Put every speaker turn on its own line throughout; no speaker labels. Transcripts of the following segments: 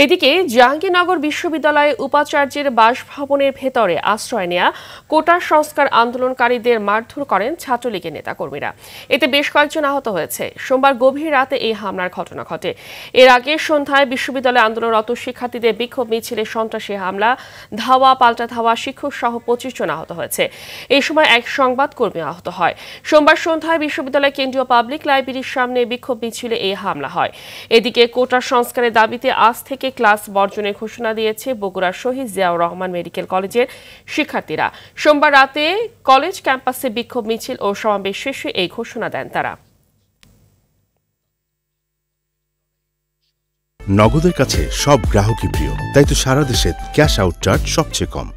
এদিকে জাহাঙ্গীরনগর বিশ্ববিদ্যালয়ে উপাচার্যের বাসভবনের ভেতরে আশ্রয় নেয়া কোটা সংস্কার আন্দোলনকারীদের মারধর করেন ছাত্রলীগের নেতাকর্মীরা। এতে বেশ কয়েকজন আহত হয়েছে। সোমবার গভীর রাতে এই হামলার ঘটনা ঘটে। এর আগে সন্ধ্যায় বিশ্ববিদ্যালয়ে আন্দোলনরত শিক্ষার্থীদের বিক্ষোভ মিছিলে সন্ত্রাসী হামলা, ধাওয়া পাল্টা ধাওয়া, শিক্ষক সহ 25 জন আহত হয়েছে। এই সময় এক সংবাদকর্মী আহত হয়। সোমবার সন্ধ্যায় বিশ্ববিদ্যালয় কেন্দ্রীয় পাবলিক লাইব্রেরির সামনে বিক্ষোভ মিছিলে এই হামলা হয়। এদিকে কোটা সংস্কারের দাবিতে আজ থেকে ক্লাস বর্জনের ঘোষণা দিয়েছে বগুড়ার শহীদ জিয়াউর রহমান মেডিকেল কলেজের শিক্ষার্থীরা। সোমবার রাতে কলেজ ক্যাম্পাসে বিক্ষোভ মিছিল ও সমাবেশ শেষে এই ঘোষণা দেন তারা।
নগদের কাছে সব গ্রাহকই প্রিয়, তাই তো সারা দেশে ক্যাশ আউট চার্জ সবচেয়ে কম।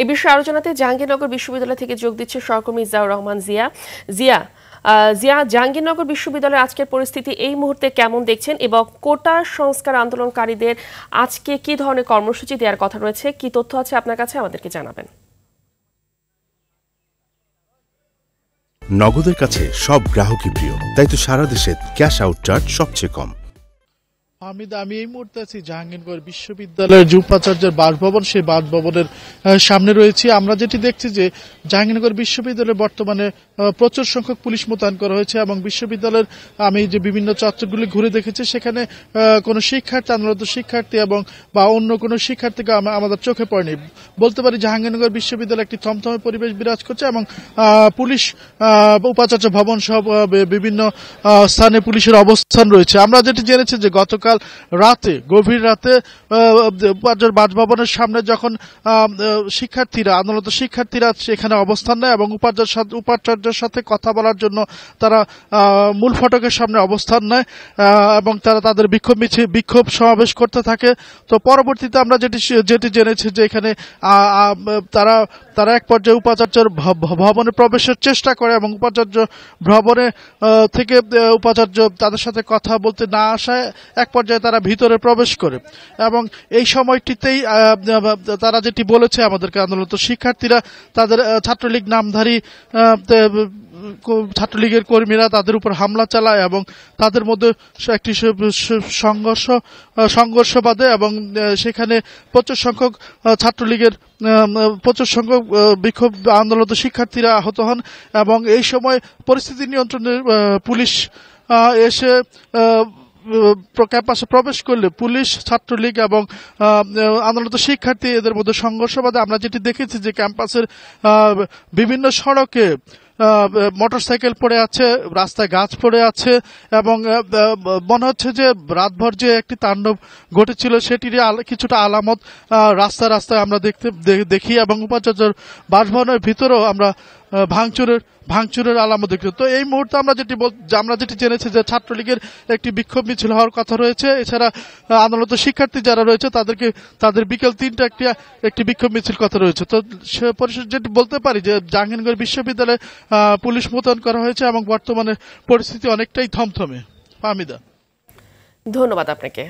এ বিষয়ে আলোচনাতে জাহাঙ্গীরনগর বিশ্ববিদ্যালয় থেকে যোগ দিচ্ছে সহকর্মী জিয়াউর রহমান জিয়া। জাহাঙ্গীরনগর বিশ্ববিদ্যালয়ের আজকের পরিস্থিতি এই মুহূর্তে কেমন দেখছেন এবং কোটা সংস্কার আন্দোলনকারীদের আজকে কি ধরনের কর্মসূচি দেওয়ার কথা রয়েছে, কি তথ্য আছে আপনার কাছে আমাদেরকে জানাবেন।
নগদের কাছে সব গ্রাহকই প্রিয়, তাই তো সারা দেশে ক্যাশ আউট চার্জ সবচেয়ে কম।
আমি এই মুহূর্তে আছি জাহাঙ্গীরনগর বিশ্ববিদ্যালয়ের যে উপাচার্যের বাসভবন, সেই বাসভবনের সামনে রয়েছি। আমরা যেটি দেখছি যে জাহাঙ্গীরনগর বিশ্ববিদ্যালয়ে বর্তমানে প্রচুর সংখ্যক পুলিশ মোতায়েন করা হয়েছে এবং বিশ্ববিদ্যালয়ের আমি যে বিভিন্ন চত্বরগুলি ঘুরে দেখেছি, সেখানে কোনো শিক্ষার্থী, আন্দোলনরত শিক্ষার্থী এবং বা অন্য কোনো শিক্ষার্থীকে আমাদের চোখে পড়েনি। বলতে পারি জাহাঙ্গীরনগর বিশ্ববিদ্যালয়ে একটি থমথমে পরিবেশ বিরাজ করছে এবং পুলিশ উপাচার্য ভবন সহ বিভিন্ন স্থানে পুলিশের অবস্থান রয়েছে। আমরা যেটি জেনেছি যে গতকাল রাতে, গভীর রাতে উপাচার্যের বাসভবনের সামনে যখন শিক্ষার্থীরা, আন্দোলনরত শিক্ষার্থীরা সেখানে অবস্থান নেয় এবং উপাচার্যের সাথে কথা বলার জন্য তারা মূল ফটকের সামনে অবস্থান নেয় এবং তারা তাদের বিক্ষোভ সমাবেশ করতে থাকে। তো পরবর্তীতে আমরা যেটি জেনেছি যে এখানে তারা এক পর্যায়ে উপাচার্যের ভবনে প্রবেশের চেষ্টা করে এবং উপাচার্য ভবনে থেকে উপাচার্য তাদের সাথে কথা বলতে না আসায় এক পর্যায়ে তারা ভিতরে প্রবেশ করে এবং এই সময়টিতেই তারা যেটি বলেছে আমাদেরকে, আন্দোলনরত শিক্ষার্থীরা তাদের ছাত্রলীগ নামধারী ছাত্রলীগের কর্মীরা তাদের উপর হামলা চালায় এবং তাদের মধ্যে একটি সংঘর্ষ বাধে এবং সেখানে প্রচুর সংখ্যক ছাত্রলীগের প্রচুর সংখ্যক বিক্ষোভ আন্দোলনরত শিক্ষার্থীরা আহত হন এবং এই সময় পরিস্থিতি নিয়ন্ত্রণে পুলিশ এসে ক্যাম্পাসে প্রবেশ করলে পুলিশ, ছাত্রলীগ এবং আন্দোলনরত শিক্ষার্থী এদের মধ্যে সংঘর্ষ বাধে। আমরা যেটি দেখেছি যে ক্যাম্পাসের বিভিন্ন সড়কে মোটরসাইকেল পড়ে আছে, রাস্তায় গাছ পড়ে আছে এবং মনে হচ্ছে যে রাতভর যে একটি তাণ্ডব ঘটেছিল সেটির কিছুটা আলামত রাস্তায় আমরা দেখি এবং উপাচার্যের বাসভবনের ভিতরেও আমরা ভাঙচুরের আলামত দেখি। তো এই মুহূর্তে আমরা যেটি জেনেছি যে ছাত্রলীগের একটি বিক্ষোভ মিছিল হওয়ার কথা রয়েছে। এছাড়া আন্দোলনরত শিক্ষার্থী যারা রয়েছে তাদের বিকেল 3টা একটি বিক্ষোভ মিছিল কথা রয়েছে। তো সে পরিষদ যেটি বলতে পারি যে জাহাঙ্গীরনগর বিশ্ববিদ্যালয়ে পুলিশ মোতায়েন করা হয়েছে এবং বর্তমানে পরিস্থিতি অনেকটাই থমথমে। ফাহমিদা,
ধন্যবাদ আপনাকে।